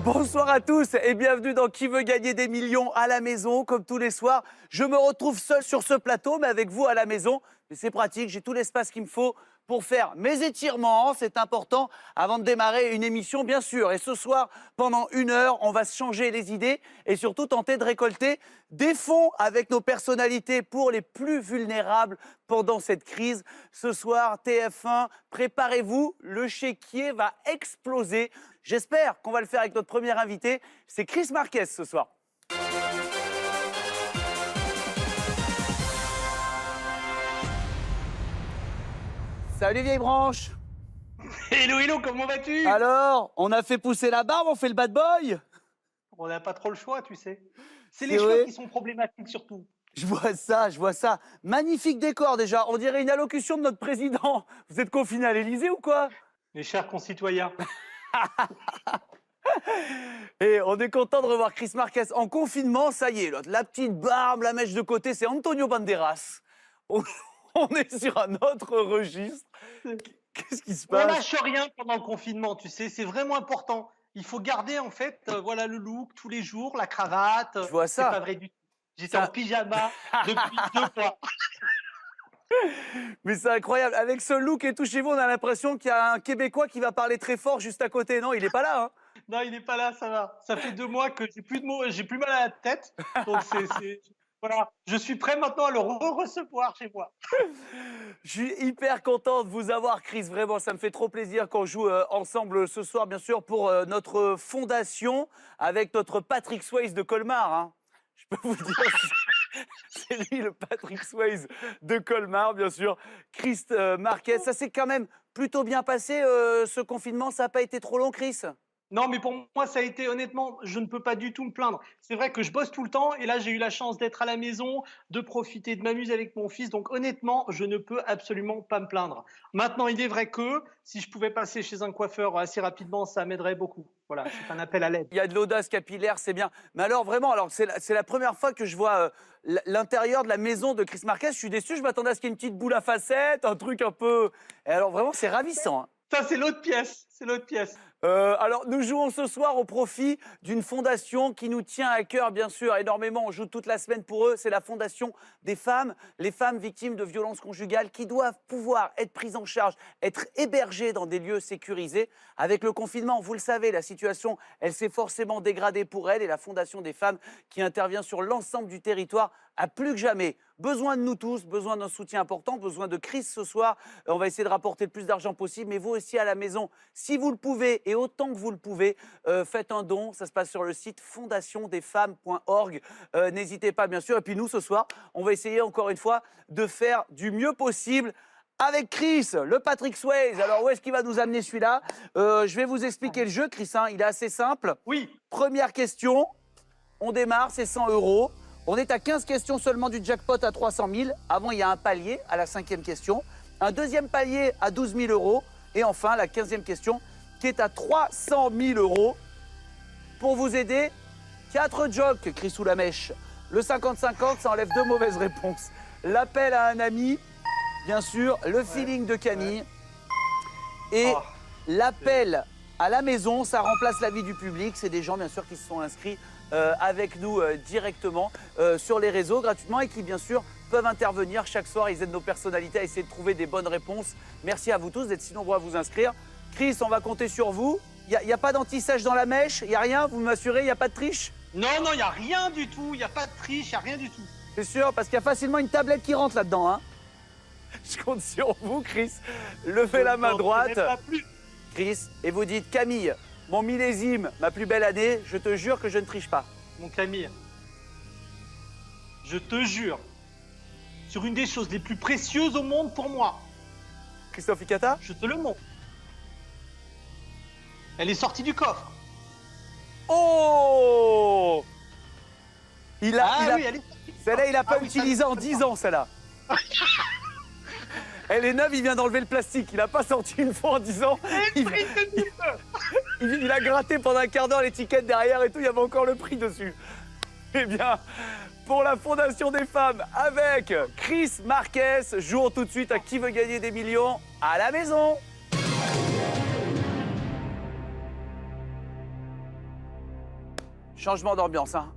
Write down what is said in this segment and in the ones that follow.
Bonsoir à tous et bienvenue dans Qui veut gagner des millions à la maison. Comme tous les soirs, je me retrouve seul sur ce plateau, mais avec vous à la maison. Mais c'est pratique, j'ai tout l'espace qu'il me faut pour faire mes étirements. C'est important avant de démarrer une émission, bien sûr. Et ce soir, pendant 1 heure, on va se changer les idées et surtout tenter de récolter des fonds avec nos personnalités pour les plus vulnérables pendant cette crise. Ce soir, TF1, préparez-vous, le chéquier va exploser. J'espère qu'on va le faire avec notre premier invité. C'est Chris Marquez ce soir. Salut vieille branche. Hello, hello, comment vas-tu? Alors, on a fait pousser la barbe, on fait le bad boy? On n'a pas trop le choix, tu sais. C'est C'est les vrai. cheveux qui sont problématiques surtout. Je vois ça, je vois ça. Magnifique décor déjà, on dirait une allocution de notre président. Vous êtes confiné à l'Élysée ou quoi? Mes chers concitoyens. Et on est content de revoir Chris Marquez en confinement, ça y est, l'autre. La petite barbe, la mèche de côté, c'est Antonio Banderas. On est sur un autre registre. Qu'est-ce qui se On passe? lâche rien pendant le confinement, tu sais, c'est vraiment important. Il faut garder en fait, voilà le look tous les jours, la cravate. Je vois C'est ça. pas vrai du tout. J'étais Ça- en pyjama depuis 2 mois. Mais c'est incroyable. Avec ce look et tout chez vous, on a l'impression qu'il y a un Québécois qui va parler très fort juste à côté. Non, il n'est pas là. Hein. Non, il n'est pas là, ça va. Ça fait 2 mois que j'ai plus de mots, j'ai plus mal à la tête. Donc voilà, je suis prêt maintenant à le recevoir chez moi. Je suis hyper content de vous avoir, Chris. Vraiment, ça me fait trop plaisir qu'on joue ensemble ce soir, bien sûr, pour notre fondation avec notre Patrick Swayze de Colmar. Hein. Je peux vous dire, c'est lui le Patrick Swayze de Colmar, bien sûr. Chris Marquez, ça s'est quand même plutôt bien passé, ce confinement. Ça n'a pas été trop long, Chris? Non, mais pour moi, ça a été honnêtement, je ne peux pas du tout me plaindre. C'est vrai que je bosse tout le temps et là, j'ai eu la chance d'être à la maison, de profiter, de m'amuser avec mon fils. Donc honnêtement, je ne peux absolument pas me plaindre. Maintenant, il est vrai que si je pouvais passer chez un coiffeur assez rapidement, ça m'aiderait beaucoup. Voilà, c'est un appel à l'aide. Il y a de l'audace capillaire, c'est bien. Mais alors vraiment, alors c'est la première fois que je vois l'intérieur de la maison de Chris Marquez. Je suis déçu, je m'attendais à ce qu'il y ait une petite boule à facettes, un truc un peu... Et alors vraiment, c'est ravissant. Hein. Ça, c'est l'autre pièce. C'est l'autre pièce. Alors, nous jouons ce soir au profit d'une fondation qui nous tient à cœur, bien sûr, énormément. On joue toute la semaine pour eux. C'est la fondation des femmes, les femmes victimes de violences conjugales qui doivent pouvoir être prises en charge, être hébergées dans des lieux sécurisés. Avec le confinement, vous le savez, la situation, elle s'est forcément dégradée pour elles. Et la fondation des femmes qui intervient sur l'ensemble du territoire a plus que jamais besoin de nous tous, besoin d'un soutien important, besoin de Chris ce soir. On va essayer de rapporter le plus d'argent possible, mais vous aussi à la maison, si vous le pouvez et autant que vous le pouvez, faites un don. Ça se passe sur le site fondationdesfemmes.org. N'hésitez pas, bien sûr. Et puis nous, ce soir, on va essayer encore une fois de faire du mieux possible avec Chris, le Patrick Swayze. Alors, où est-ce qu'il va nous amener celui-là? Je vais vous expliquer le jeu, Chris. Hein. Il est assez simple. Oui. Première question. On démarre, c'est 100 €. On est à 15 questions seulement du jackpot à 300 000. Avant, il y a un palier à la 5e question. Un deuxième palier à 12 000 €. Et enfin, la 15e question qui est à 300 000 €. Pour vous aider, 4 jokes, Chris ou la mèche. Le 50-50, ça enlève 2 mauvaises réponses. L'appel à un ami, bien sûr. Le feeling de Camille. Et l'appel à la maison, ça remplace l'avis du public. C'est des gens, bien sûr, qui se sont inscrits avec nous directement sur les réseaux gratuitement et qui, bien sûr, peuvent intervenir chaque soir. Ils aident nos personnalités à essayer de trouver des bonnes réponses. Merci à vous tous d'être si nombreux à vous inscrire. Chris, on va compter sur vous. Il n'y a pas d'anti-sèche dans la mèche? Il n'y a rien? Vous m'assurez? Il n'y a pas de triche? Non, non, il n'y a rien du tout. Il n'y a pas de triche, il n'y a rien du tout. C'est sûr, parce qu'il y a facilement une tablette qui rentre là-dedans. Hein. Je compte sur vous, Chris. Levez la main droite. Pas plus. Chris, et vous dites, Camille, mon millésime, ma plus belle année, je te jure que je ne triche pas. Mon Camille, je te jure, sur une des choses les plus précieuses au monde pour moi, Christophe Icata? je te le montre. Elle est sortie du coffre. Oh! Il a, Oui, elle est sortie. celle-là, il n'a pas oui, utilisé ça- en 10 ans, celle-là. Elle est neuve, il vient d'enlever le plastique. Il n'a pas sorti une fois en 10 ans. Il a gratté pendant un quart d'heure l'étiquette derrière et tout, il y avait encore le prix dessus. Eh bien, pour la Fondation des femmes avec Chris Marquez, jouons tout de suite à Qui veut gagner des millions à la maison. Changement d'ambiance. Hein.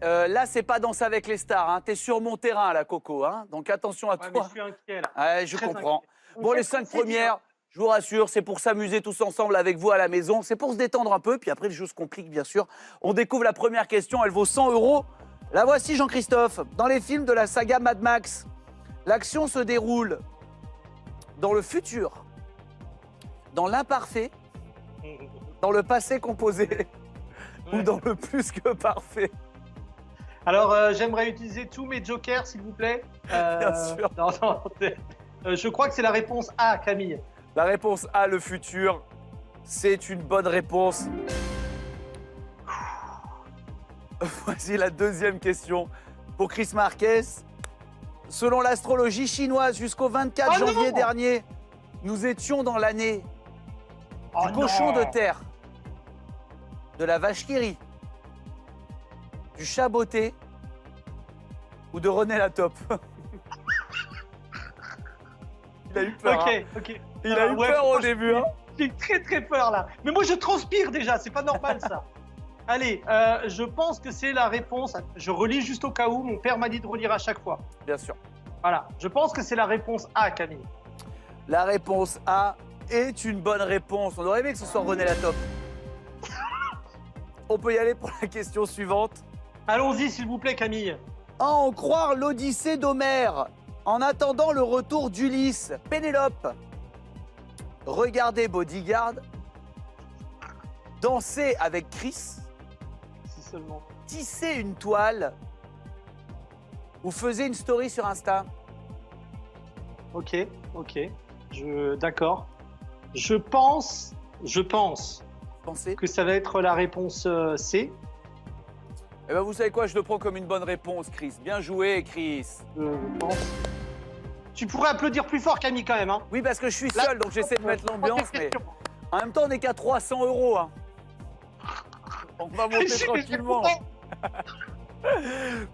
Là, c'est pas Danse avec les stars. Hein. T'es sur mon terrain, là, Coco. Hein. Donc attention à Ouais, mais toi. je suis inquiet là. Ouais, je Très comprends. inquiet. On Bon, fait les comme 5 c'est dit, premières, hein. je vous rassure, c'est pour s'amuser tous ensemble avec vous à la maison. C'est pour se détendre un peu. Puis après, le jeu se complique, bien sûr. On découvre la première question. Elle vaut 100 €. La voici, Jean-Christophe. Dans les films de la saga Mad Max, l'action se déroule dans le futur, dans l'imparfait, dans le passé composé ou Ouais. dans le plus que parfait. Alors, j'aimerais utiliser tous mes jokers, s'il vous plaît. Bien sûr. Non, non, je crois que c'est la réponse A, Camille. La réponse A, le futur, c'est une bonne réponse. Voici la deuxième question pour Chris Marquez. Selon l'astrologie chinoise, jusqu'au 24 Oh non janvier dernier, nous étions dans l'année Oh du cochon non. de terre, de la vache qui rit, du chat botté ou de René Latope. Il a eu peur. hein. Ok. Il a eu Ouais, peur au franchement, début. Hein. J'ai très peur là. Mais moi, je transpire déjà, c'est pas normal ça. Allez, je pense que c'est la réponse. Je relis juste au cas où, mon père m'a dit de relire à chaque fois. Bien sûr. Voilà, je pense que c'est la réponse A, Camille. La réponse A est une bonne réponse. On aurait aimé que ce soit René Latope. On peut y aller pour la question suivante. Allons-y, s'il vous plaît, Camille. À en croire l'Odyssée d'Homère, en attendant le retour d'Ulysse, Pénélope, regardez Bodyguard, danser avec Chris, Si seulement. tisser une toile ou faisait une story sur Insta. Ok. D'accord. Je pense Pensez. que ça va être la réponse C. Eh ben vous savez quoi, je le prends comme une bonne réponse, Chris. Bien joué, Chris. Je pense. Tu pourrais applaudir plus fort, Camille, quand même. Hein. Oui, parce que je suis Là, seul, donc j'essaie de mettre l'ambiance, mais question. en même temps, on n'est qu'à 300 €. Hein. On va monter tranquillement.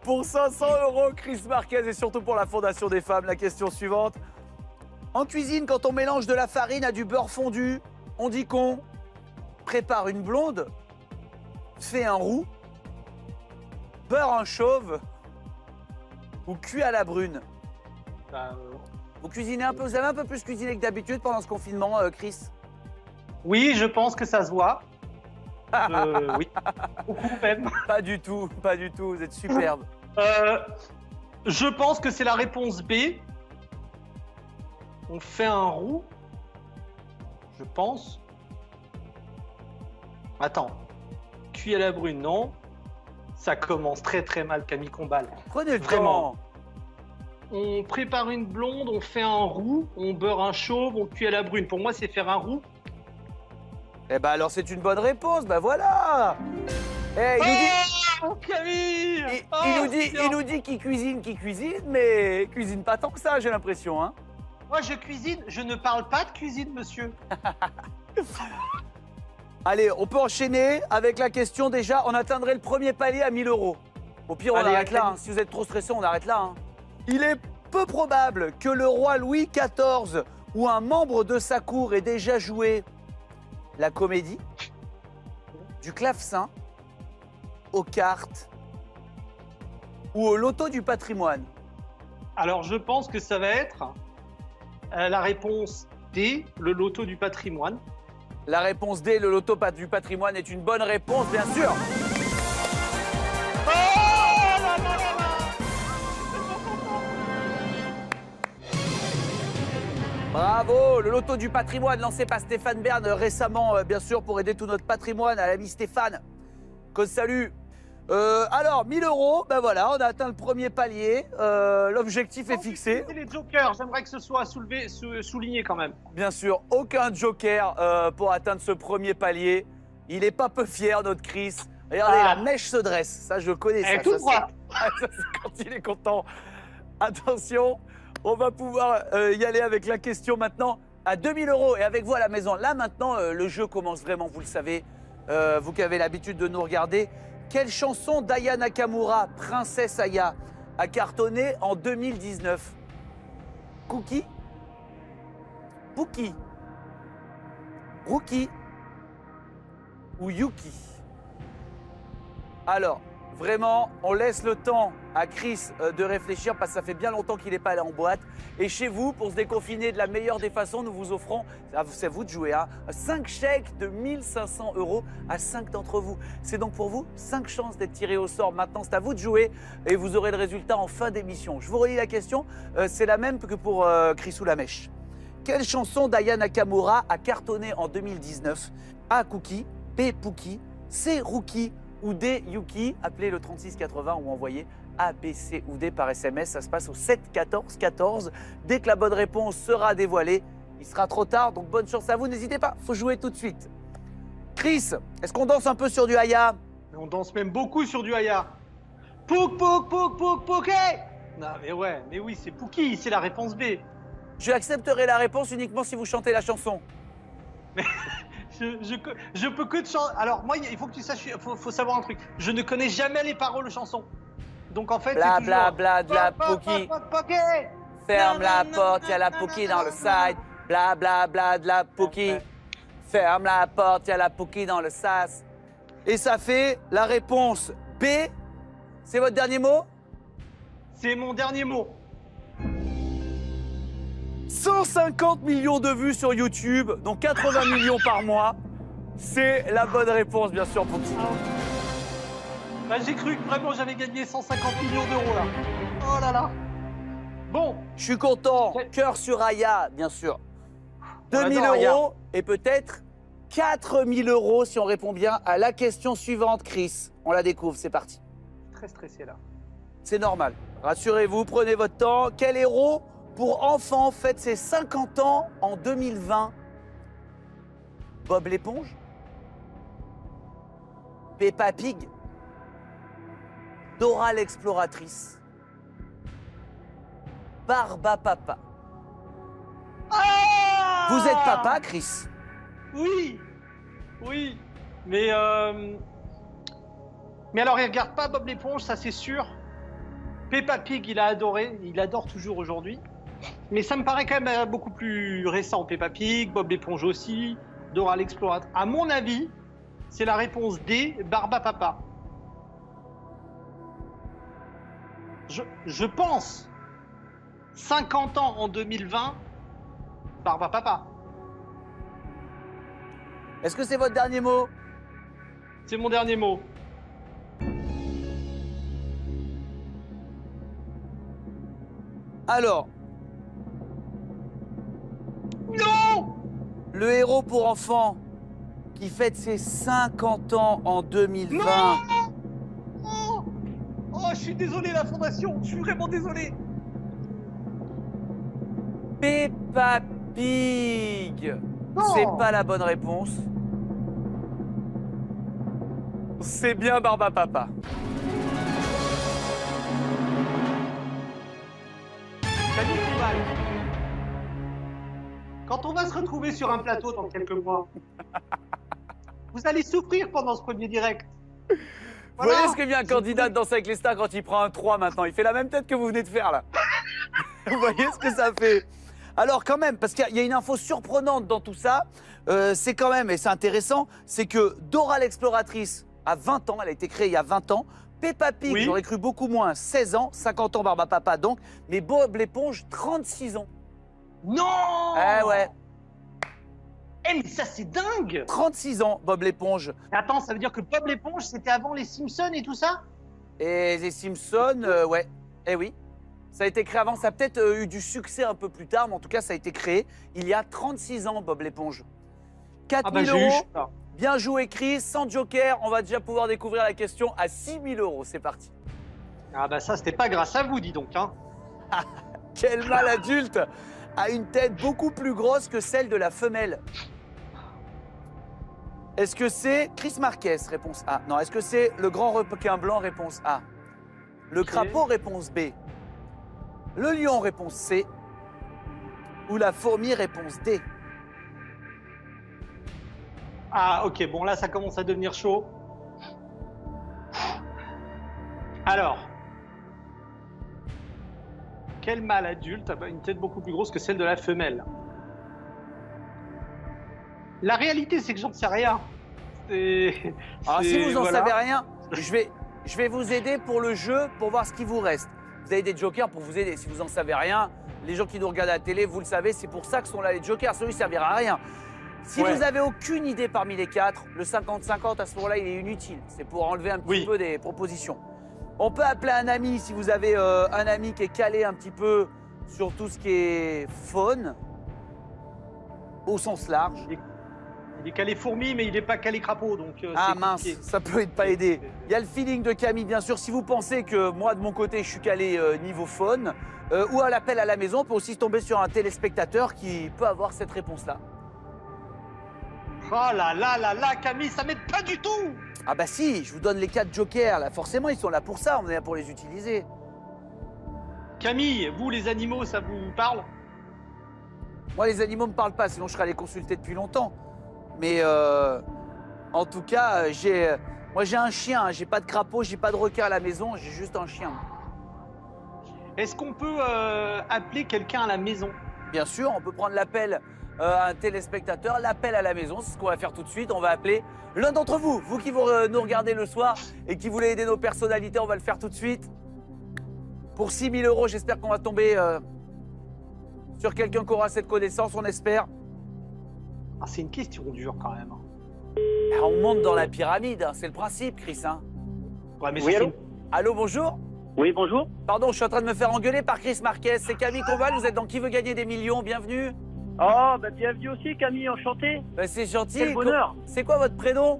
Pour 500 €, Chris Marquez et surtout pour la Fondation des femmes, la question suivante. En cuisine, quand on mélange de la farine à du beurre fondu, on dit qu'on prépare une blonde, fait un roux, beurre un chauve ou cuit à la brune. Bah, Vous cuisinez un peu, vous avez un peu plus cuisiné que d'habitude pendant ce confinement, Chris? oui, je pense que ça se voit. Oui, beaucoup même. Pas du tout, vous êtes superbe. Je pense que c'est la réponse B. On fait un roux. Je pense. Attends. Cuit à la brune, non. Ça commence très mal, Camille Combal. Prenez le Vraiment. temps. On prépare une blonde, on fait un roux, on beurre un chauve, on cuit à la brune. Pour moi, c'est faire un roux. Eh ben alors c'est une bonne réponse, ben voilà. Eh, il nous dit, Oh, Camille il nous dit qu'il cuisine, mais il cuisine pas tant que ça, j'ai l'impression. Hein. Moi, je cuisine, je ne parle pas de cuisine, monsieur. Allez, on peut enchaîner avec la question déjà. On atteindrait le premier palier à 1000 €. Au pire, on Allez, arrête là. Camille. Hein. Si vous êtes trop stressé, on arrête là. Hein. Il est peu probable que le roi Louis XIV ou un membre de sa cour ait déjà joué la comédie, du clavecin, aux cartes ou au loto du patrimoine. Alors, je pense que ça va être la réponse D, le loto du patrimoine. La réponse D, le loto du patrimoine, est une bonne réponse, bien sûr. Bravo, le loto du patrimoine lancé par Stéphane Bern récemment, bien sûr, pour aider tout notre patrimoine à l'ami Stéphane. Que salut. Alors, 1000 €, ben voilà, on a atteint le premier palier. L'objectif est fixé. C'est les jokers, j'aimerais que ce soit souligné quand même. Bien sûr, aucun joker pour atteindre ce premier palier. Il est pas peu fier, notre Chris. Regardez, Ah. la mèche se dresse. Ça, je le connais. Elle est Ça, toute ça, droite. ça, c'est quand il est content. Attention, on va pouvoir y aller avec la question maintenant à 2000 € et avec vous à la maison. Là, maintenant, le jeu commence vraiment, vous le savez. Vous qui avez l'habitude de nous regarder. Quelle chanson d'Aya Nakamura, Princesse Aya, a cartonné en 2019? Cookie, Pookie, Rookie ou Yuki? Alors, vraiment, on laisse le temps à Chris de réfléchir parce que ça fait bien longtemps qu'il n'est pas allé en boîte. Et chez vous, pour se déconfiner de la meilleure des façons, nous vous offrons, c'est à vous de jouer, hein, 5 chèques de 1 500 € à 5 d'entre vous. C'est donc pour vous 5 chances d'être tiré au sort. Maintenant, c'est à vous de jouer et vous aurez le résultat en fin d'émission. Je vous relis la question, c'est la même que pour Chris ou la mèche. Quelle chanson d'Aya Nakamura a cartonné en 2019? A. Cookie, B. Pookie, C. Rookie ou D. Yuki? Appelez le 3680 ou envoyez A, B, C ou D par SMS. Ça se passe au 7 14 14. Dès que la bonne réponse sera dévoilée, il sera trop tard, donc bonne chance à vous. N'hésitez pas, il faut jouer tout de suite. Chris, est-ce qu'on danse un peu sur du Aya? On danse même beaucoup sur du Aya. Pouk, pouk, pouk, pouk, pouké. Non, mais ouais, mais oui, c'est Pookie, c'est la réponse B. Je accepterai la réponse uniquement si vous chantez la chanson. Je peux que te chanter. Alors, moi, il faut que tu saches, faut savoir un truc. Je ne connais jamais les paroles aux chansons. Donc, en fait, Bla c'est toujours... bla bla de la Pookie. Ferme la porte, y'a la Pookie dans le side. Bla bla bla de la Pookie. Ferme la porte, y'a la Pookie dans le sas. Et ça fait la réponse B. C'est votre dernier mot? C'est mon dernier mot. 150 millions de vues sur YouTube, donc 80 millions par mois. C'est la bonne réponse, bien sûr, Pookie. Bah, j'ai cru que vraiment j'avais gagné 150 millions d'euros là. Oh là là. Bon. Je suis content. Cœur sur Aya, bien sûr. 2000 adore Aya. € et peut-être 4000 € si on répond bien à la question suivante, Chris. On la découvre, c'est parti. Très stressé là. C'est normal. Rassurez-vous, prenez votre temps. Quel héros pour enfants fête ses 50 ans en 2020? Bob l'éponge? Peppa Pig? Dora l'exploratrice? Barbapapa? Ah! Vous êtes papa, Chris? Oui. Oui. Mais alors, il regarde pas Bob l'éponge, ça c'est sûr. Peppa Pig, il a adoré. Il adore toujours aujourd'hui. Mais ça me paraît quand même beaucoup plus récent. Peppa Pig, Bob l'éponge aussi, Dora l'exploratrice. À mon avis, c'est la réponse D, Barbapapa. Je pense 50 ans en 2020, Barbapapa. Est-ce que c'est votre dernier mot? C'est mon dernier mot. Alors, Non! le héros pour enfants qui fête ses 50 ans en 2020. Non! Oh, oh, je suis désolé, la fondation. Je suis vraiment désolé. Peppa Pig. Non. C'est pas la bonne réponse. C'est bien Barbapapa. Salut, Rival. Quand on va se retrouver sur un plateau dans quelques mois, vous allez souffrir pendant ce premier direct. Vous Voilà. voyez ce que vient un candidat de Danser avec les stars quand il prend un 3 maintenant? Il fait la même tête que vous venez de faire là. Vous voyez ce que ça fait? Alors quand même, parce qu'il y a une info surprenante dans tout ça, c'est quand même, et c'est intéressant, c'est que Dora l'exploratrice a 20 ans, elle a été créée il y a 20 ans. Peppa Pig, Oui. j'aurais cru beaucoup moins, 16 ans, 50 ans Barbapapa donc, mais Bob l'éponge, 36 ans. Non! Eh ouais, Eh, mais ça, c'est dingue! 36 ans Bob l'éponge. Attends, ça veut dire que Bob l'éponge, c'était avant les Simpsons et tout ça? Et les Simpsons, ouais, eh oui. Ça a été créé avant, ça a peut-être eu du succès un peu plus tard, mais en tout cas, ça a été créé il y a 36 ans, Bob l'éponge. 4000 j'ai eu €, peur. bien joué Chris, sans joker, on va déjà pouvoir découvrir la question à 6000 €, c'est parti. Ah bah ça, c'était pas grâce à vous, dis donc, hein. Quel mâle adulte a une tête beaucoup plus grosse que celle de la femelle? Est-ce que c'est Chris Marquez, réponse A? Non, est-ce que c'est le grand requin blanc, réponse A? Le crapaud, réponse B? Le lion, réponse C? Ou la fourmi, réponse D? Ah, ok, bon, là, ça commence à devenir chaud. Alors, quel mâle adulte a une tête beaucoup plus grosse que celle de la femelle? La réalité, c'est que j'en sais rien. Alors, si vous en voilà. savez rien, je vais je vais vous aider pour le jeu, pour voir ce qui vous reste. Vous avez des jokers pour vous aider. Si vous n'en savez rien, les gens qui nous regardent à la télé, vous le savez, c'est pour ça que sont là les jokers. Celui ne servira à rien. Si vous n'avez aucune idée parmi les quatre, le 50-50, à ce moment-là, il est inutile. C'est pour enlever un petit peu des propositions. On peut appeler un ami si vous avez un ami qui est calé un petit peu sur tout ce qui est faune, au sens large. Il est calé fourmi, mais il n'est pas calé crapaud, donc ah c'est mince, compliqué. ça peut pas aider. Il y a le feeling de Camille, bien sûr. Si vous pensez que moi, de mon côté, je suis calé niveau faune, ou à l'appel à la maison, on peut aussi tomber sur un téléspectateur qui peut avoir cette réponse-là. Oh là là là là, Camille, ça m'aide pas du tout. Ah bah si, je vous donne les 4 jokers, là. Forcément, ils sont là pour ça, on est là pour les utiliser. Camille, vous, les animaux, ça vous parle? Moi, les animaux me parlent pas, sinon je serais allé consulter depuis longtemps. Mais en tout cas, moi j'ai un chien, hein. J'ai pas de crapaud, j'ai pas de requin à la maison, j'ai juste un chien. Est-ce qu'on peut appeler quelqu'un à la maison? Bien sûr, on peut prendre l'appel à un téléspectateur, l'appel à la maison, c'est ce qu'on va faire tout de suite. On va appeler l'un d'entre vous, vous qui nous regardez le soir et qui voulez aider nos personnalités, on va le faire tout de suite. Pour 6 000 €, j'espère qu'on va tomber sur quelqu'un qui aura cette connaissance, on espère. Ah, c'est une question dure quand même. Ah, on monte dans la pyramide, hein, c'est le principe, Chris. Hein. Ouais, mais Oui, ça, allô? Allô, bonjour. Oui, bonjour. Pardon, je suis en train de me faire engueuler par Chris Marquez. C'est Camille Combal, vous êtes dans Qui veut gagner des millions, bienvenue. Oh, bah bienvenue aussi Camille, enchanté. Bah, c'est gentil. Quel bonheur. C'est quoi votre prénom?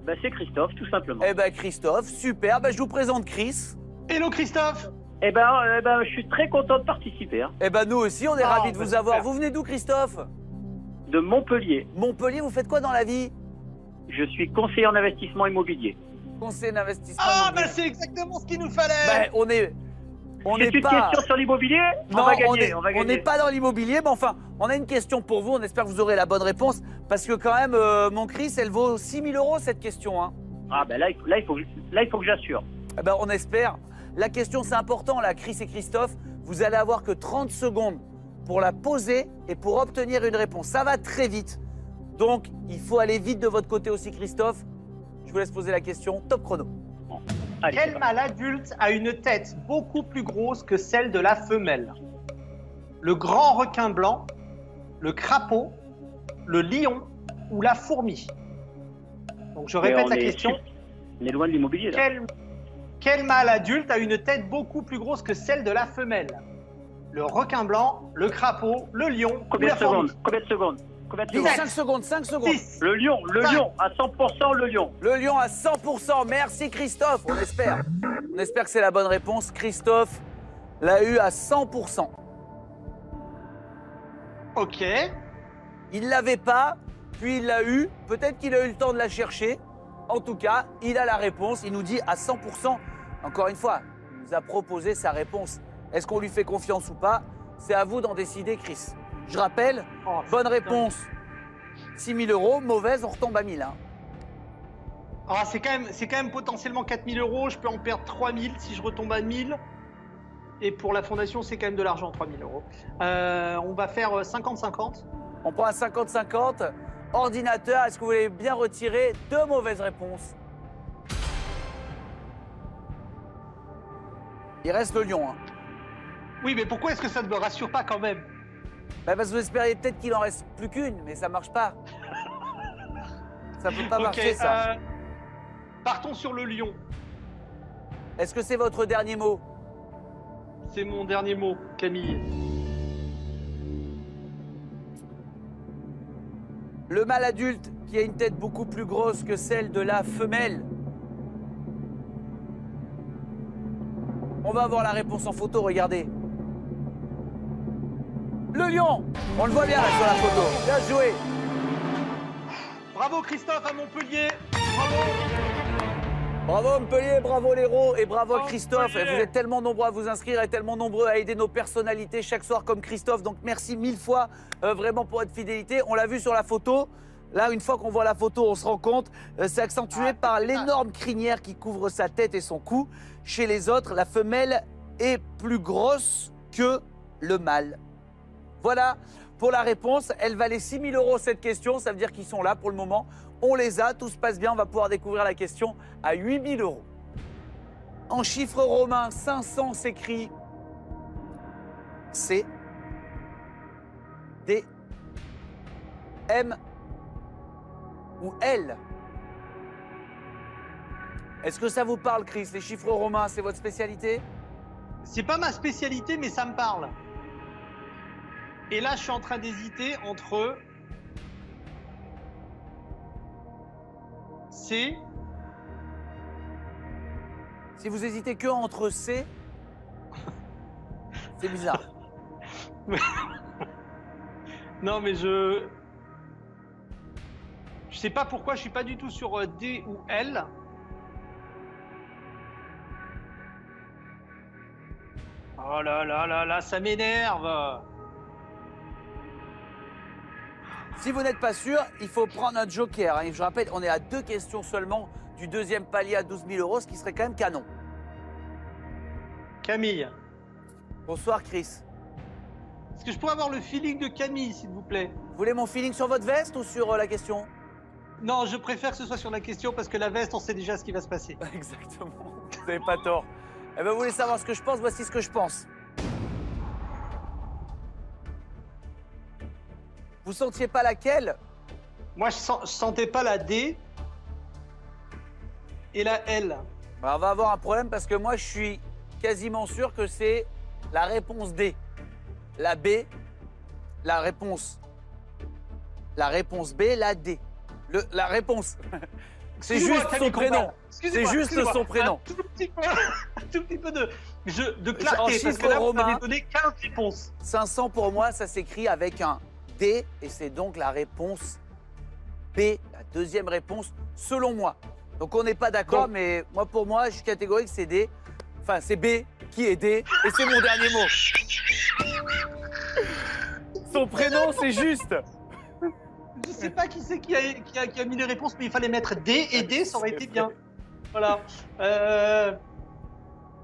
Bah c'est Christophe, tout simplement. Eh ben Christophe, super. Bah, je vous présente Chris. Hello Christophe. Eh ben, je suis très content de participer. Hein. Eh ben nous aussi, on est Ah, ravis de bah, vous avoir. super. Vous venez d'où, Christophe? De Montpellier. Montpellier, vous faites quoi dans la vie? Je suis conseiller en investissement immobilier. Conseiller d'investissement. Ah, bah immobilier. c'est exactement ce qu'il nous fallait. Ben, on C'est n'est une pas. question sur l'immobilier. Non, on va gagner. on n'est pas dans l'immobilier, mais enfin, on a une question pour vous. On espère que vous aurez la bonne réponse, parce que quand même, mon Chris, elle vaut 6 000 € cette question. Hein. Ah ben là, il faut que j'assure. Eh ben, on espère. La question, c'est important, là, Chris et Christophe. Vous allez avoir que 30 secondes pour la poser et pour obtenir une réponse. Ça va très vite. Donc, il faut aller vite de votre côté aussi, Christophe. Je vous laisse poser la question. Top chrono. Allez, c'est Quel parti. mâle adulte a une tête beaucoup plus grosse que celle de la femelle? Le grand requin blanc, le crapaud, le lion ou la fourmi? Donc je Mais répète on la est- question. On est loin de l'immobilier là. Quel mâle adulte a une tête beaucoup plus grosse que celle de la femelle? Le requin blanc, le crapaud, le lion ou Combien la de fourmi? secondes? Combien de secondes? Combien de Dix, secondes? 5 secondes, 5 secondes. 10. Le lion, à 100% le lion. Le lion à 100%. Merci, Christophe. On espère. On espère que c'est la bonne réponse. Christophe l'a eu à 100%. Ok. Il l'avait pas, puis il l'a eu. Peut-être qu'il a eu le temps de la chercher. En tout cas, il a la réponse. Il nous dit à 100%. Encore une fois, il nous a proposé sa réponse. Est-ce qu'on lui fait confiance ou pas? C'est à vous d'en décider, Chris. Je rappelle, Oh, bonne putain. réponse, 6 000 €. Mauvaise, on retombe à 1000. Hein. Ah, c'est quand même potentiellement 4 000 €. Je peux en perdre 3 000 si je retombe à 1000. Et pour la fondation, c'est quand même de l'argent, 3 000 €. On va faire 50-50. On prend un 50-50. Ordinateur, est-ce que vous voulez bien retirer 2 mauvaises réponses? Il reste le lion. Hein. Oui, mais pourquoi est-ce que ça ne me rassure pas quand même? Bah parce que vous espériez peut-être qu'il en reste plus qu'une, mais ça marche pas. Ça peut pas marcher, ça. Partons sur le lion. Est-ce que c'est votre dernier mot? C'est mon dernier mot, Camille. Le mâle adulte qui a une tête beaucoup plus grosse que celle de la femelle. On va avoir la réponse en photo, regardez. Le lion! On le voit bien là sur la photo. Bien joué! Bravo Christophe à Montpellier. Bravo. Bravo Montpellier, bravo l'héros et bravo à Bravo, Christophe. Montpellier. Vous êtes tellement nombreux à vous inscrire et tellement nombreux à aider nos personnalités chaque soir comme Christophe. Donc merci 1000 fois vraiment pour votre fidélité. On l'a vu sur la photo. Là, une fois qu'on voit la photo, on se rend compte, c'est accentué par l'énorme crinière qui couvre sa tête et son cou. Chez les autres, la femelle est plus grosse que le mâle. Voilà pour la réponse. Elle valait 6 000 € cette question. Ça veut dire qu'ils sont là pour le moment. On les a, tout se passe bien. On va pouvoir découvrir la question à 8 000 €. En chiffres romains, 500 s'écrit C, D, M ou L. Est-ce que ça vous parle, Chris? Les chiffres romains, c'est votre spécialité? C'est pas ma spécialité, mais ça me parle. Et là, je suis en train d'hésiter entre C. Si vous hésitez que entre C, c'est bizarre. Non, mais je sais pas pourquoi je suis pas du tout sur D ou L. Oh là là là là, ça m'énerve. Si vous n'êtes pas sûr, il faut prendre un joker. Hein. Je rappelle, on est à 2 questions seulement du deuxième palier à 12 000 euros, ce qui serait quand même canon. Camille. Bonsoir, Chris. Est-ce que je pourrais avoir le feeling de Camille, s'il vous plaît? Vous voulez mon feeling sur votre veste ou sur la question? Non, je préfère que ce soit sur la question parce que la veste, on sait déjà ce qui va se passer. Exactement. Vous n'avez pas tort. Eh bien, vous voulez savoir ce que je pense? Voici ce que je pense. Vous sentiez pas laquelle? Moi, je sentais pas la D et la L. Ben, on va avoir un problème parce que moi, je suis quasiment sûr que c'est la réponse D. La B, la réponse B, la D. La réponse. C'est Excusez-moi, juste Camille son prénom. Combal. C'est Excusez-moi, juste excusez-moi. son prénom. Un tout petit peu de En clarté, parce chiffres que là, vous romains, m'avez donné 15 réponses. 500 pour moi, ça s'écrit avec un D et c'est donc la réponse B, la deuxième réponse, selon moi. Donc on n'est pas d'accord, Donc- mais moi pour moi, je suis catégorique, c'est D. Enfin, c'est B qui est D et c'est mon dernier mot. Son prénom, c'est juste. Je sais pas qui c'est qui a mis les réponses, mais il fallait mettre D et D, ça aurait été bien. Voilà.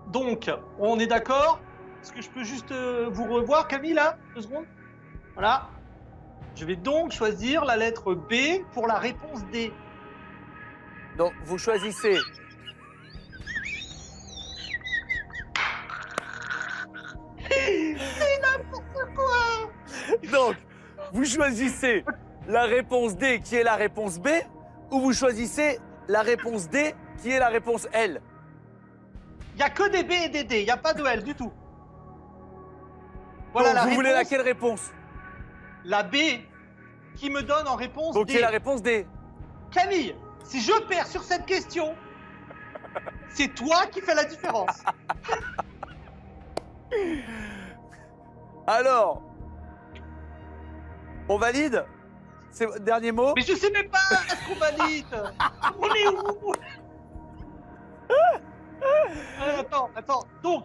Donc, on est d'accord? Est-ce que je peux juste vous revoir, Camille, là? 2 secondes. Voilà. Je vais donc choisir la lettre B pour la réponse D. Donc vous choisissez. Donc, vous choisissez la réponse D qui est la réponse B ou vous choisissez la réponse D qui est la réponse L. Il n'y a que des B et des D, il n'y a pas de L du tout. Voilà Donc, la vous voulez réponse. laquelle réponse? La B qui me donne en réponse Donc D. c'est la réponse D. Camille, si je perds sur cette question, c'est toi qui fais la différence. Alors, on valide? C'est votre dernier mot? Mais je sais même pas ce qu'on valide. On est où? Attends. Donc,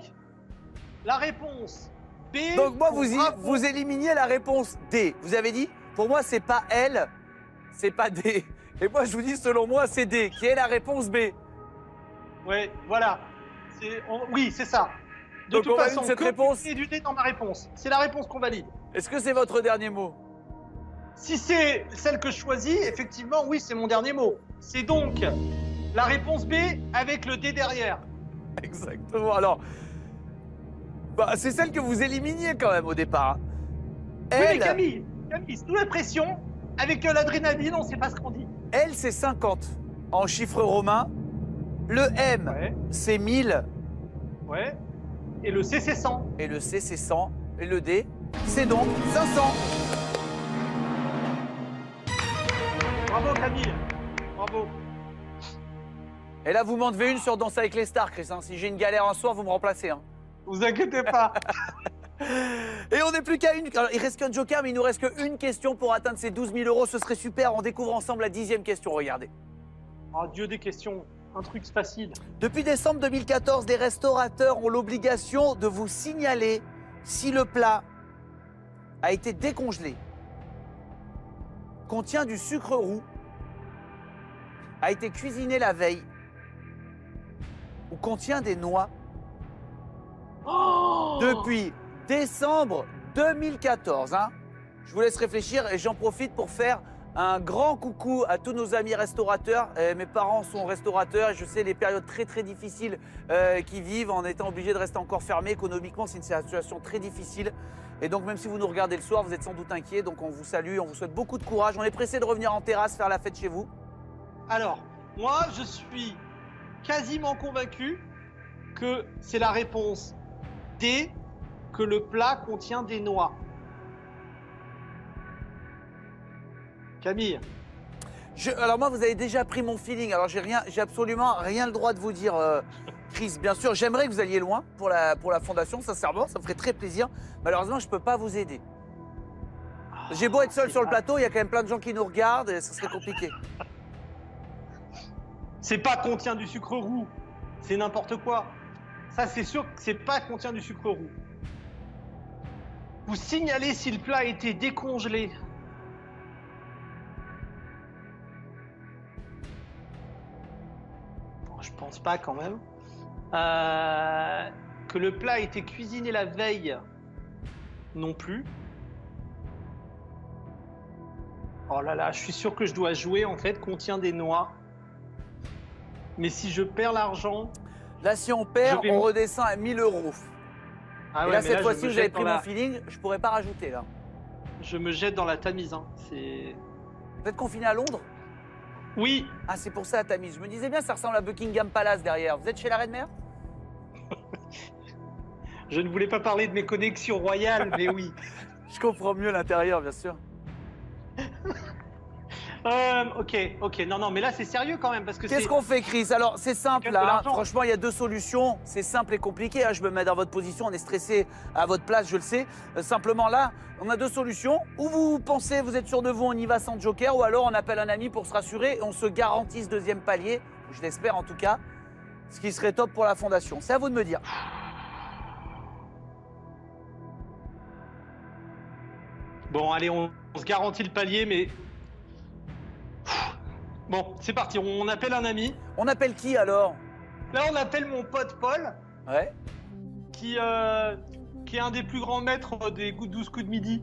la réponse B. Donc moi, pour vous bravo. éliminiez la réponse D. Vous avez dit, pour moi, c'est pas L, c'est pas D. Et moi, je vous dis, selon moi, c'est D, qui est la réponse B. Ouais, voilà. Oui, c'est ça. De Donc, toute on valide façon, cette que réponse. du C et du D dans ma réponse. C'est la réponse qu'on valide. Est-ce que c'est votre dernier mot? Si c'est celle que je choisis, effectivement, oui, c'est mon dernier mot. C'est donc la réponse B avec le D derrière. Exactement. Alors, bah, c'est celle que vous éliminiez quand même au départ. Oui, mais Elle, Camille, sous la pression, avec l'adrénaline, on sait pas ce qu'on dit. elle c'est 50 en chiffres romains. Le M, Ouais, c'est 1000. ouais. Et le C, c'est 100. Et le C, c'est 100. Et le D, c'est donc 500. Bravo, Camille. Bravo. Et là, vous m'en devez une sur Danse avec les stars, Chris. Hein. Si j'ai une galère un soir, vous me remplacez. Hein. Vous inquiétez pas. Et on n'est plus qu'à une. Alors, il reste qu'un joker, mais il nous reste qu'une question pour atteindre ces 12 000 euros. Ce serait super. On découvre ensemble la 10e question. Regardez. Oh, Dieu des questions. Un truc facile. Depuis décembre 2014, les restaurateurs ont l'obligation de vous signaler si le plat a été décongelé, contient du sucre roux, a été cuisiné la veille ou contient des noix. Oh Depuis décembre 2014. Hein. Je vous laisse réfléchir et j'en profite pour faire Un grand coucou à tous nos amis restaurateurs. Mes parents sont restaurateurs et je sais les périodes très très difficiles qu'ils vivent en étant obligés de rester encore fermés. Économiquement, c'est une situation très difficile. Et donc même si vous nous regardez le soir, vous êtes sans doute inquiets. Donc on vous salue, on vous souhaite beaucoup de courage. On est pressé de revenir en terrasse faire la fête chez vous. Alors, moi, je suis quasiment convaincu que c'est la réponse D, que le plat contient des noix. Camille. Alors moi, vous avez déjà pris mon feeling. Alors j'ai absolument rien le droit de vous dire, Chris. Bien sûr, j'aimerais que vous alliez loin pour la fondation, sincèrement, ça me ferait très plaisir. Malheureusement, je ne peux pas vous aider. J'ai beau être seul sur le plateau, il y a quand même plein de gens qui nous regardent et ça serait compliqué. C'est pas contient du sucre roux, c'est n'importe quoi. Ça, c'est sûr que c'est pas contient du sucre roux. Vous signalez si le plat a été décongelé. Bon, je pense pas quand même. Que le plat a été cuisiné la veille, non plus. Oh là là, je suis sûr que je dois jouer en fait, contient des noix. Mais si je perds l'argent... Là, si on perd, on redescend à 1 000 €. Ah et ouais, là, mais cette là, fois-ci, je me vous avez jette pris dans mon la- feeling, je pourrais pas rajouter là. Je me jette dans la tamise. Hein. C'est... Vous êtes confiné à Londres? Oui, Ah, c'est pour ça la tamise. Je me disais bien, ça ressemble à Buckingham Palace derrière. Vous êtes chez la reine mère? je ne voulais pas parler de mes connexions royales, mais oui. Je comprends mieux l'intérieur, bien sûr. Ok. Non, mais là, c'est sérieux quand même, parce que Qu'est-ce c'est... qu'on fait, Chris? Alors, c'est simple, gagne de là. l'argent. Franchement, il y a deux solutions. C'est simple et compliqué. Hein. Je me mets dans votre position. On est stressé à votre place, je le sais. Simplement, là, on a deux solutions. Ou vous pensez, vous êtes sûr de vous, on y va sans joker. Ou alors, on appelle un ami pour se rassurer et on se garantit ce deuxième palier. Je l'espère, en tout cas. Ce qui serait top pour la fondation. C'est à vous de me dire. Bon, allez, on se garantit le palier, mais... Bon, c'est parti, on appelle un ami. On appelle qui, alors? Là, on appelle mon pote Paul, Ouais. qui est un des plus grands maîtres des 12 coups de midi.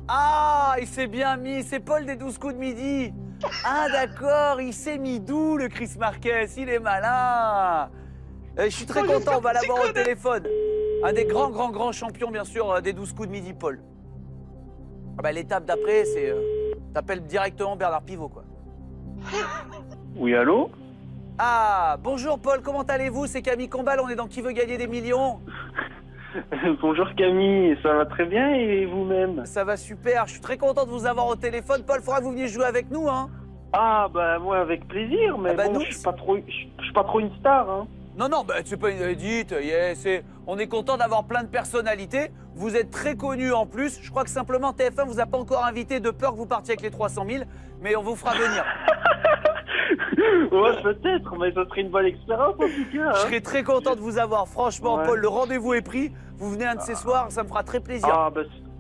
Ah, il s'est bien mis. C'est Paul des 12 coups de midi. Ah, d'accord. Il s'est mis d'où, le Chris Marquez? Il est malin. Je suis très Oh, content. j'espère On va que tu l'avoir au connais. téléphone. Un des grands champions, bien sûr, des 12 coups de midi, Paul. Ah bah, l'étape d'après, c'est... T'appelles directement Bernard Pivot, quoi. Oui, allô? Ah, bonjour, Paul. Comment allez-vous? C'est Camille Combal. On est dans Qui veut gagner des millions? Bonjour Camille, ça va très bien et vous-même? Ça va super. Je suis très content de vous avoir au téléphone. Paul, faudra que vous veniez jouer avec nous, hein. Ah bah moi avec plaisir, mais Ah bah, bon, nous, je suis pas trop une star, hein. Non, bah, c'est pas une édite, on est content d'avoir plein de personnalités. Vous êtes très connus en plus. Je crois que simplement TF1 vous a pas encore invité de peur que vous partiez avec les 300 000, mais on vous fera venir. Ouais, peut-être, mais ça serait une bonne expérience en tout cas. Je Hein. serais très content de vous avoir. Franchement, Ouais. Paul, le rendez-vous est pris. Vous venez un de ces soirs, ça me fera très plaisir.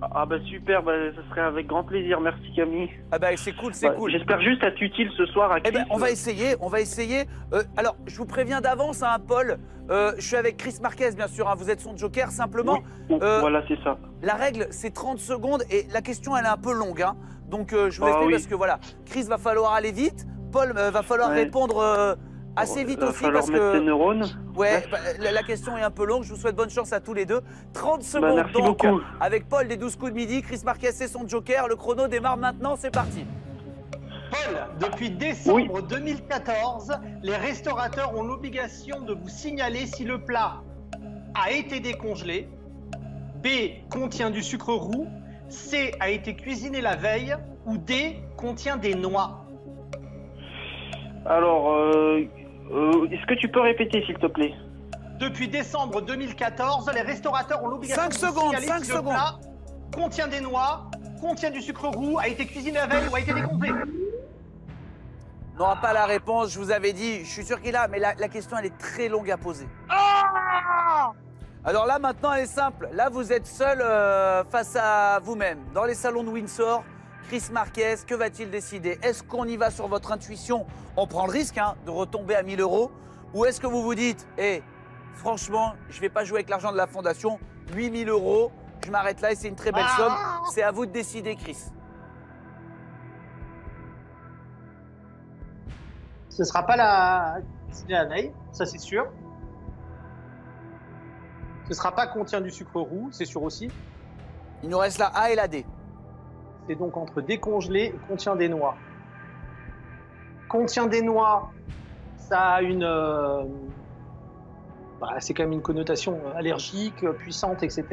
Ah bah super, bah, ça serait avec grand plaisir, merci Camille. Ah bah c'est cool, c'est Bah, cool. J'espère juste être utile ce soir à Eh Chris. ben, on va essayer. Alors, je vous préviens d'avance, hein, Paul. Je suis avec Chris Marquez, bien sûr. Hein, vous êtes son joker. Simplement, Oui, voilà, c'est ça. la règle, c'est 30 secondes et la question, elle est un peu longue. Hein. Donc, je vous explique oui. parce que voilà, Chris va falloir aller vite. Paul, va falloir Ouais. répondre assez vite Il va aussi falloir parce mettre que tes neurones. ouais, bah, la question est un peu longue. Je vous souhaite bonne chance à tous les deux. 30 Bah, secondes merci donc beaucoup. avec Paul des 12 coups de midi. Chris Marquez, c'est son joker. Le chrono démarre maintenant. C'est parti. Paul, depuis décembre 2014, les restaurateurs ont l'obligation de vous signaler si le plat A été décongelé, B contient du sucre roux, C a été cuisiné la veille ou D contient des noix. Alors, est-ce que tu peux répéter s'il te plaît? Depuis décembre 2014, les restaurateurs ont l'obligation 5 de vous secondes, signaler 5 si le secondes. plat contient des noix, contient du sucre roux, a été cuisiné la veille ou a été décongelé. On n'aura pas la réponse, je vous avais dit. Je suis sûr qu'il a, mais la question, elle est très longue à poser. Alors là, maintenant, elle est simple. Là, vous êtes seul face à vous-même. Dans les salons de Windsor, Chris Marquez, que va-t-il décider? Est-ce qu'on y va sur votre intuition? On prend le risque de retomber à 1 000 €. Ou est-ce que vous vous dites, franchement, je ne vais pas jouer avec l'argent de la fondation. 8 000 €, je m'arrête là et c'est une très belle somme. C'est à vous de décider, Chris. Ce sera pas la cuisiner la veille, ça c'est sûr. Ce sera pas contient du sucre roux, c'est sûr aussi. Il nous reste la A et la D. C'est donc entre décongelé et contient des noix. Contient des noix, ça a une... c'est quand même une connotation allergique, puissante, etc.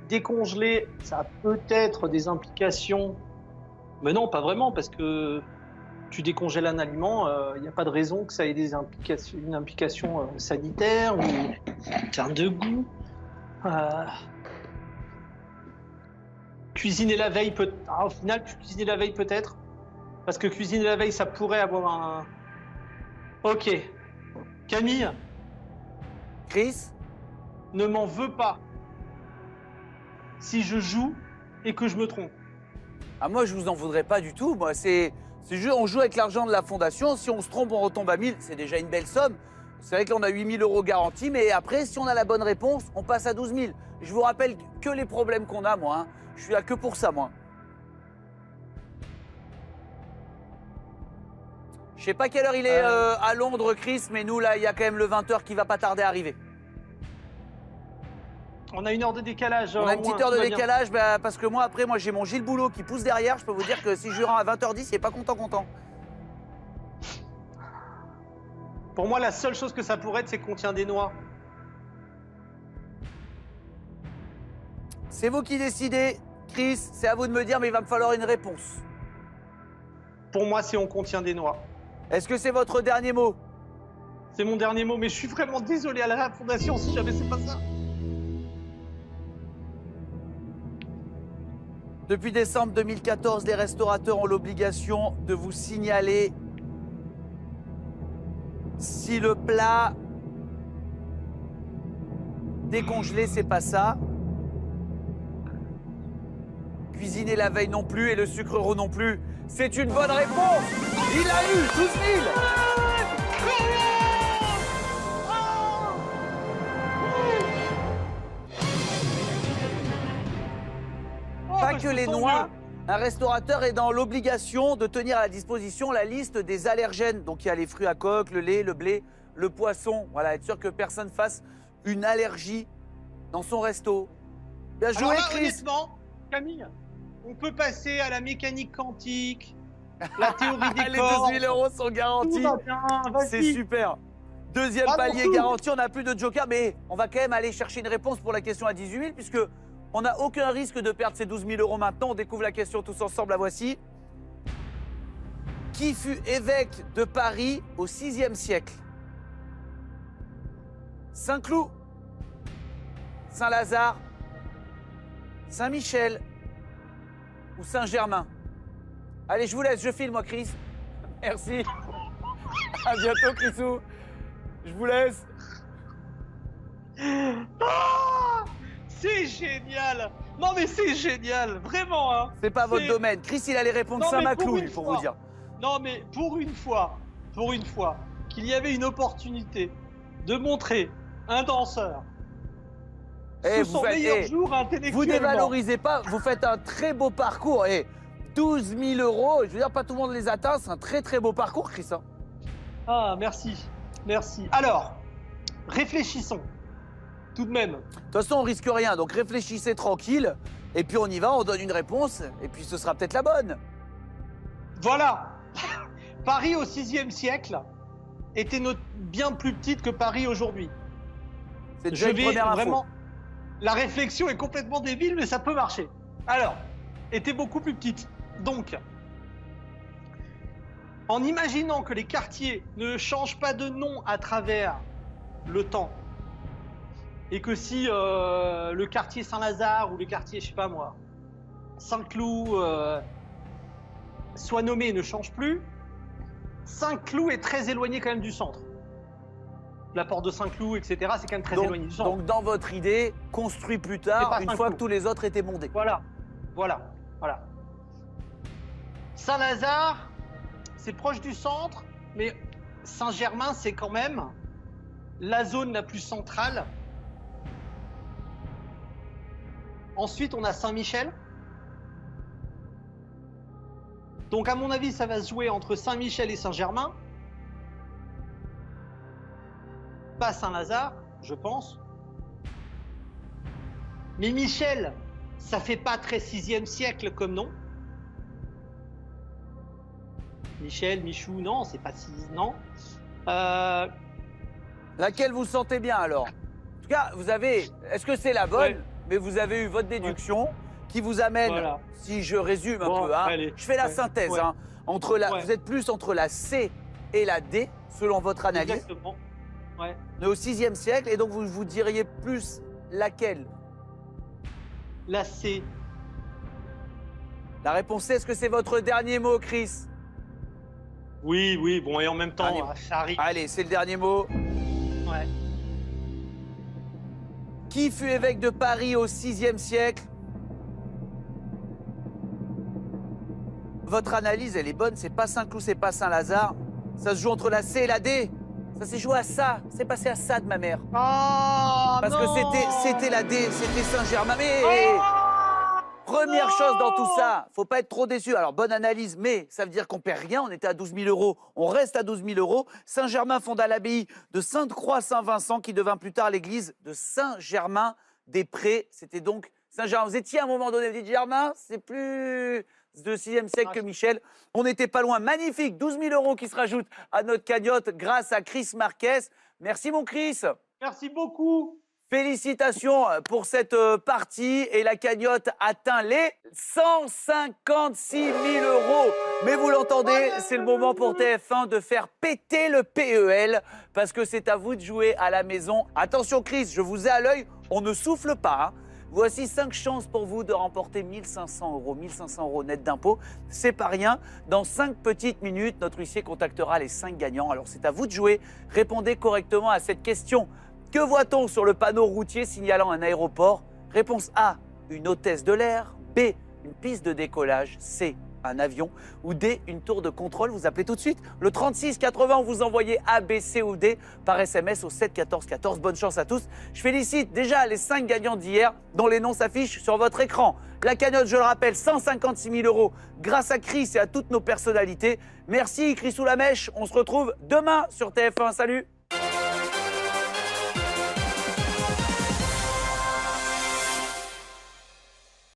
Décongelé, ça a peut-être des implications... Mais non, pas vraiment, parce que tu décongèles un aliment, il n'y a pas de raison que ça ait une implication sanitaire ou en termes de goût. Cuisiner la veille, au final, cuisiner la veille peut-être. Parce que cuisiner la veille, ça pourrait avoir un... Ok. Camille, Chris, ne m'en veux pas si je joue et que je me trompe. ah, moi, je vous en voudrais pas du tout. Moi, on joue avec l'argent de la fondation. Si on se trompe, on retombe à 1000. C'est déjà une belle somme. C'est vrai qu'on a 8 000 € garantis, mais après, si on a la bonne réponse, on passe à 12 000. Je vous rappelle que les problèmes qu'on a, moi. Hein. Je suis là que pour ça, moi. Je sais pas quelle heure il est à Londres, Chris, mais nous, là, il y a quand même le 20h qui va pas tarder à arriver. On a une heure de décalage. On a au une petite moins, heure de tout va bien. décalage, parce que moi, après, j'ai mon Gilles Boulot qui pousse derrière. Je peux vous dire que si je rends à 20h10, il est pas content. Pour moi, la seule chose que ça pourrait être, c'est qu'on contient des noix. C'est vous qui décidez, Chris. C'est à vous de me dire, mais il va me falloir une réponse. Pour moi, c'est on contient des noix. Est-ce que c'est votre dernier mot? C'est mon dernier mot, mais je suis vraiment désolé à la fondation si jamais c'est pas ça. Depuis décembre 2014, les restaurateurs ont l'obligation de vous signaler si le plat décongelé, c'est pas ça. Cuisiner la veille non plus et le sucre roux non plus. C'est une bonne réponse. Il a eu 12 000. Pas que les noix. Un restaurateur est dans l'obligation de tenir à la disposition la liste des allergènes. Donc il y a les fruits à coque, le lait, le blé, le poisson. Voilà, être sûr que personne fasse une allergie dans son resto. Bien joué, Alors là, Chris. honnêtement, Camille, on peut passer à la mécanique quantique, la théorie des Les corps. 12 000 € sont Tout garantis. va bien, vas-y. C'est super. Deuxième Ah, palier beaucoup. garanti, on n'a plus de joker, mais on va quand même aller chercher une réponse pour la question à 18 000, puisque on n'a aucun risque de perdre ces 12 000 € maintenant. On découvre la question tous ensemble, la voici. Qui fut évêque de Paris au VIe siècle? Saint-Cloud, Saint-Lazare, Saint-Michel ou Saint-Germain? Allez, je vous laisse, je file moi, Chris. Merci. À bientôt, Chrisou. Je vous laisse. Ah, c'est génial. Non mais c'est génial, vraiment. Hein. C'est pas votre domaine. Chris, il allait répondre Non, mais Saint-Maclou, pour lui, une pour fois. vous dire. Non mais pour une fois, qu'il y avait une opportunité de montrer un danseur Eh, sous son meilleur jour intellectuellement. vous dévalorisez pas, vous faites un très beau parcours. Et 12 000 €, je veux dire, pas tout le monde les atteint. C'est un très très beau parcours, Chris. Hein. Ah merci, merci. Alors, réfléchissons. Tout de même. De toute façon, on risque rien, donc réfléchissez tranquille. Et puis on y va, on donne une réponse. Et puis ce sera peut-être la bonne. Voilà. Paris au VIe siècle était bien plus petite que Paris aujourd'hui. C'est déjà Je une vais première info. vraiment. La réflexion est complètement débile, mais ça peut marcher. Alors, était beaucoup plus petite. Donc, en imaginant que les quartiers ne changent pas de nom à travers le temps, et que si le quartier Saint-Lazare ou le quartier, je sais pas moi, Saint-Cloud soit nommé et ne change plus, Saint-Cloud est très éloigné quand même du centre. La porte de Saint-Cloud, etc., c'est quand même très éloigné du centre. Donc dans votre idée, construit plus C'est tard, pas une Saint-Cloud. fois que tous les autres étaient bondés. Voilà. Saint-Lazare, c'est proche du centre, mais Saint-Germain, c'est quand même la zone la plus centrale. Ensuite, on a Saint-Michel. Donc, à mon avis, ça va se jouer entre Saint-Michel et Saint-Germain. pas Saint-Lazare, je pense. Mais Michel, ça fait pas très 6e siècle comme nom. Michel, Michou, non, c'est pas 6, non. Laquelle vous sentez bien alors? En tout cas, vous avez. Est-ce que c'est la bonne? Ouais. Mais vous avez eu votre déduction qui vous amène, Voilà. si je résume un Bon, peu, hein, allez. je fais la Ouais. synthèse. Ouais. Hein, entre la, Ouais. Vous êtes plus entre la C et la D, selon votre analyse. Exactement. Ouais. On est au 6e siècle, et donc vous diriez plus laquelle? La C. La réponse C, est-ce que c'est votre dernier mot, Chris? Oui, oui, bon, et en même temps, Dernier. ça arrive. Allez, c'est le dernier mot. Ouais. Qui fut évêque de Paris au 6e siècle? Votre analyse, elle est bonne, c'est pas Saint-Cloud, c'est pas Saint-Lazare. Ça se joue entre la C et la D. Ça s'est joué à ça, c'est passé à ça de ma mère. Oh, Parce non. que c'était la D, c'était Saint-Germain. Mais Oh, première non. chose dans tout ça, faut pas être trop déçu. Alors, bonne analyse, mais ça veut dire qu'on perd rien. On était à 12 000 euros, on reste à 12 000 euros. Saint-Germain fonda l'abbaye de Sainte-Croix-Saint-Vincent, qui devint plus tard l'église de Saint-Germain-des-Prés. C'était donc Saint-Germain. Vous étiez à un moment donné, vous dites Germain, c'est plus de 6e siècle que Michel. On n'était pas loin. Magnifique, 12 000 euros qui se rajoutent à notre cagnotte grâce à Chris Marquez. Merci mon Chris. Merci beaucoup. Félicitations pour cette partie et la cagnotte atteint les 156 000 euros. Mais vous l'entendez, c'est le moment pour TF1 de faire péter le PEL parce que c'est à vous de jouer à la maison. Attention Chris, je vous ai à l'œil, on ne souffle pas. Hein. Voici 5 chances pour vous de remporter 1 500 euros. 1 500 euros net d'impôt, c'est pas rien. Dans 5 petites minutes, notre huissier contactera les 5 gagnants. Alors c'est à vous de jouer. Répondez correctement à cette question. Que voit-on sur le panneau routier signalant un aéroport? Réponse A, une hôtesse de l'air. B, une piste de décollage. C, un avion. Ou D, une tour de contrôle. Vous appelez tout de suite le 36 80, vous envoyez A, B, C ou D par SMS au 7 14 14. Bonne chance à tous. Je félicite déjà les 5 gagnants d'hier dont les noms s'affichent sur votre écran. La cagnotte, je le rappelle, 156 000 euros grâce à Chris et à toutes nos personnalités. Merci Chris ou la mèche. On se retrouve demain sur TF1. Salut!